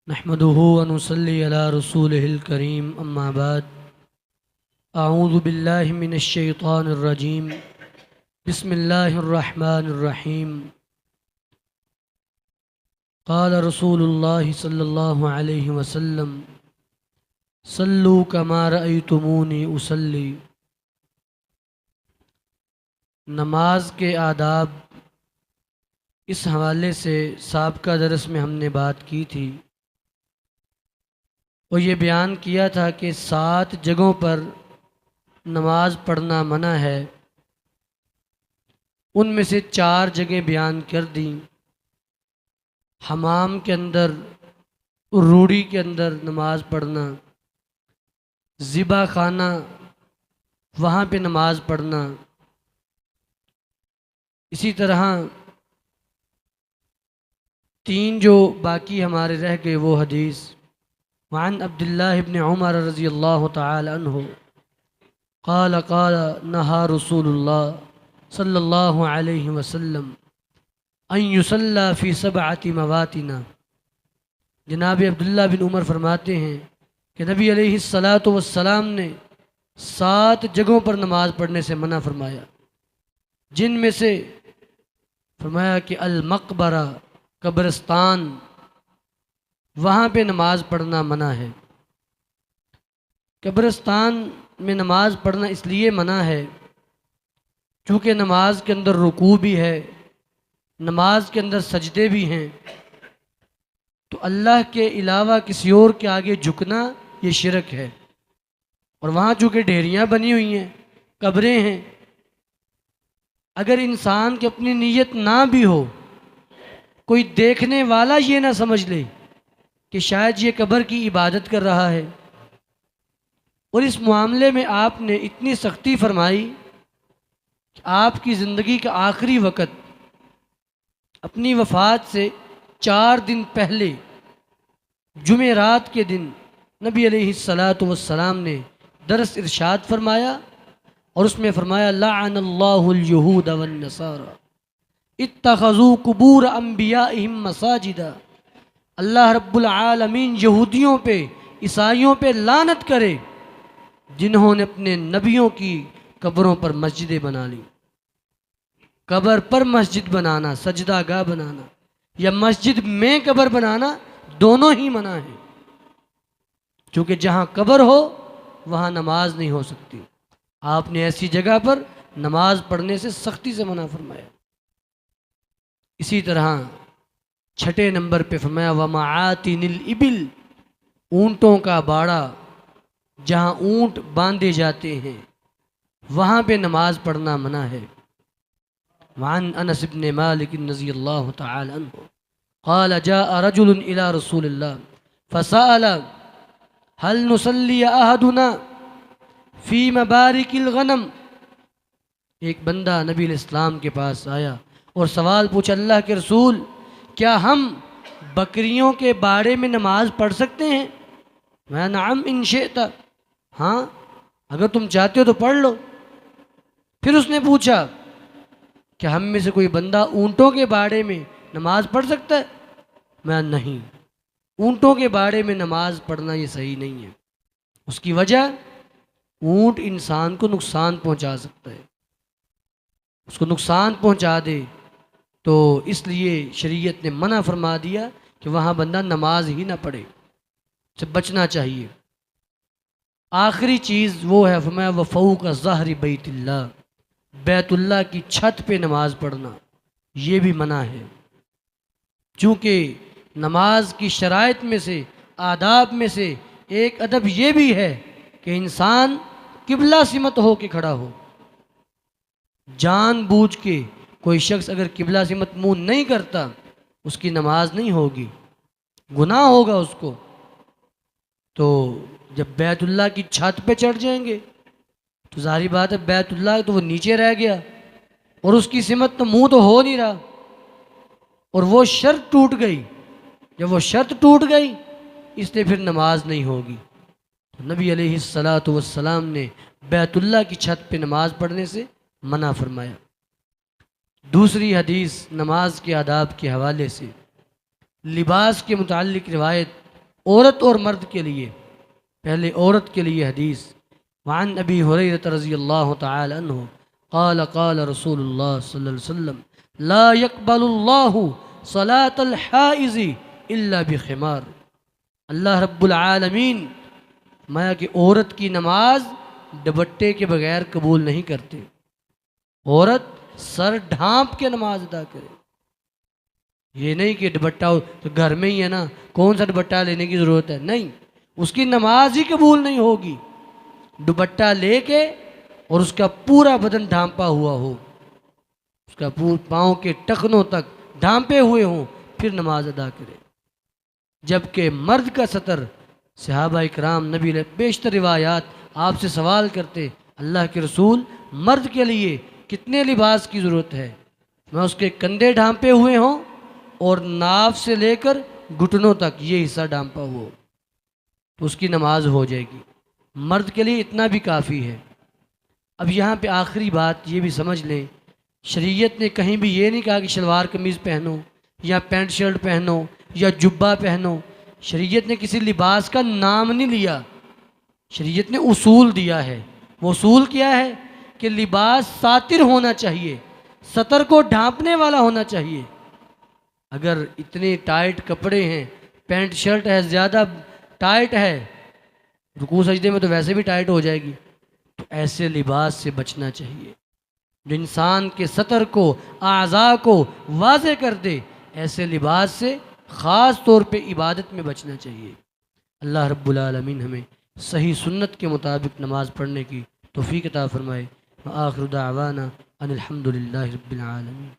نحمده ونصلي على رسوله الكريم اما بعد اعوذ بالله من الشيطان الرجيم بسم الله الرحمن الرحيم قال رسول الله صلى الله عليه وسلم صلوا كما رأيتموني أصلي۔ نماز کے آداب، اس حوالے سے سابقہ درس میں ہم نے بات کی تھی اور یہ بیان کیا تھا کہ 7 جگہوں پر نماز پڑھنا منع ہے، ان میں سے 4 جگہیں بیان کر دیں۔ حمام کے اندر، روڑی کے اندر نماز پڑھنا، ذبح خانہ وہاں پہ نماز پڑھنا، اسی طرح 3 جو باقی ہمارے رہ گئے وہ حدیث۔ وعن عبد الله بن عمر رضی اللہ تعالی عنہ قال قال نہا رسول اللہ صلی اللہ علیہ وسلم ان یصلی فی 7 مواطن۔ جناب عبداللہ بن عمر فرماتے ہیں کہ نبی علیہ الصلاۃ والسلام نے 7 جگہوں پر نماز پڑھنے سے منع فرمایا، جن میں سے فرمایا کہ المقبرہ، قبرستان، وہاں پہ نماز پڑھنا منع ہے۔ قبرستان میں نماز پڑھنا اس لیے منع ہے چونکہ نماز کے اندر رکوع بھی ہے، نماز کے اندر سجدے بھی ہیں، تو اللہ کے علاوہ کسی اور کے آگے جھکنا یہ شرک ہے۔ اور وہاں چونکہ ڈھیریاں بنی ہوئی ہیں، قبریں ہیں، اگر انسان کی اپنی نیت نہ بھی ہو، کوئی دیکھنے والا یہ نہ سمجھ لے کہ شاید یہ قبر کی عبادت کر رہا ہے، اور اس معاملے میں آپ نے اتنی سختی فرمائی کہ آپ کی زندگی کا آخری وقت اپنی وفات سے 4 دن پہلے جمعرات کے دن نبی علیہ الصلاۃ والسلام نے درس ارشاد فرمایا، اور اس میں فرمایا لعن اللہ الیہود والنصارى اتخذوا قبور انبیائہم مساجدا۔ اللہ رب العالمین یہودیوں پہ، عیسائیوں پہ لعنت کرے جنہوں نے اپنے نبیوں کی قبروں پر مسجدیں بنا لی۔ قبر پر مسجد بنانا، سجدہ گاہ بنانا یا مسجد میں قبر بنانا، دونوں ہی منع ہیں، چونکہ جہاں قبر ہو وہاں نماز نہیں ہو سکتی۔ آپ نے ایسی جگہ پر نماز پڑھنے سے سختی سے منع فرمایا۔ اسی طرح 6 نمبر پہ فرمایا ومعاتن الابل، اونٹوں کا باڑا، جہاں اونٹ باندھے جاتے ہیں وہاں پہ نماز پڑھنا منع ہے۔ وعن انس بن مالک رضی اللہ تعالی عنہ قال جاء رجل الى رسول اللہ فسأل هل نصلي احدنا فی مبارک الغنم۔ ایک بندہ نبی علیہ السلام کے پاس آیا اور سوال پوچھا، اللہ کے رسول کیا ہم بکریوں کے باڑے میں نماز پڑھ سکتے ہیں؟ میں نعم ان شئت، ہاں اگر تم چاہتے ہو تو پڑھ لو۔ پھر اس نے پوچھا کہ ہم میں سے کوئی بندہ اونٹوں کے باڑے میں نماز پڑھ سکتا ہے؟ میں نہیں، اونٹوں کے باڑے میں نماز پڑھنا یہ صحیح نہیں ہے۔ اس کی وجہ، اونٹ انسان کو نقصان پہنچا سکتا ہے، اس کو نقصان پہنچا دے، تو اس لیے شریعت نے منع فرما دیا کہ وہاں بندہ نماز ہی نہ پڑھے، سے بچنا چاہیے۔ آخری چیز وہ ہے فرمایا وفوق ظہر بیت اللہ، بیت اللہ کی چھت پہ نماز پڑھنا، یہ بھی منع ہے، چونکہ نماز کی شرائط میں سے، آداب میں سے ایک ادب یہ بھی ہے کہ انسان قبلہ سمت ہو کے کھڑا ہو۔ جان بوجھ کے کوئی شخص اگر قبلہ سمت منہ نہیں کرتا، اس کی نماز نہیں ہوگی، گناہ ہوگا اس کو۔ تو جب بیت اللہ کی چھت پہ چڑھ جائیں گے تو ظاہری بات ہے بیت اللہ تو وہ نیچے رہ گیا، اور اس کی سمت تو منہ تو ہو نہیں رہا، اور وہ شرط ٹوٹ گئی۔ جب وہ شرط ٹوٹ گئی اس لیے پھر نماز نہیں ہوگی۔ تو نبی علیہ الصلاۃ والسلام نے بیت اللہ کی چھت پہ نماز پڑھنے سے منع فرمایا۔ دوسری حدیث نماز کے آداب کے حوالے سے، لباس کے متعلق روایت عورت اور مرد کے لیے، پہلے عورت کے لیے حدیث، وعن ابی ہریرہ رضی اللہ تعالی عنہ قال قال رسول اللہ صلی اللہ علیہ وسلم لا يقبل اللہ صلاة الحائض الا بخمار، اللہ رب العالمین مایا کہ عورت کی نماز دوپٹے کے بغیر قبول نہیں کرتے، عورت سر ڈھانپ کے نماز ادا کرے، یہ نہیں کہ دوپٹہ تو گھر میں ہی ہے نا، کون سا دوپٹہ لینے کی ضرورت ہے، نہیں، اس کی نماز ہی قبول نہیں ہوگی، دوپٹہ لے کے اور اس کا پورا بدن ڈھانپا ہوا ہو، اس کا پاؤں کے ٹخنوں تک ڈھانپے ہوئے ہوں، پھر نماز ادا کرے۔ جبکہ مرد کا سطر، صحابہ اکرام نبی علیہ بیشتر روایات آپ سے سوال کرتے، اللہ کے رسول مرد کے لیے کتنے لباس کی ضرورت ہے؟ میں اس کے کندھے ڈھانپے ہوئے ہوں اور ناف سے لے کر گھٹنوں تک یہ حصہ ڈھانپا ہوا تو اس کی نماز ہو جائے گی، مرد کے لیے اتنا بھی کافی ہے۔ اب یہاں پہ آخری بات یہ بھی سمجھ لیں، شریعت نے کہیں بھی یہ نہیں کہا کہ شلوار قمیض پہنو یا پینٹ شرٹ پہنو یا جبہ پہنو، شریعت نے کسی لباس کا نام نہیں لیا، شریعت نے اصول دیا ہے۔ وہ اصول کیا ہے کہ لباس ساتر ہونا چاہیے، سطر کو ڈھانپنے والا ہونا چاہیے۔ اگر اتنے ٹائٹ کپڑے ہیں، پینٹ شرٹ ہے زیادہ ٹائٹ ہے، رکوع سجدے میں تو ویسے بھی ٹائٹ ہو جائے گی، تو ایسے لباس سے بچنا چاہیے جو انسان کے سطر کو، اعضاء کو واضح کر دے، ایسے لباس سے خاص طور پہ عبادت میں بچنا چاہیے۔ اللہ رب العالمین ہمیں صحیح سنت کے مطابق نماز پڑھنے کی توفیق عطا فرمائے۔ وآخر دعوانا ان الحمد للہ رب العالمین۔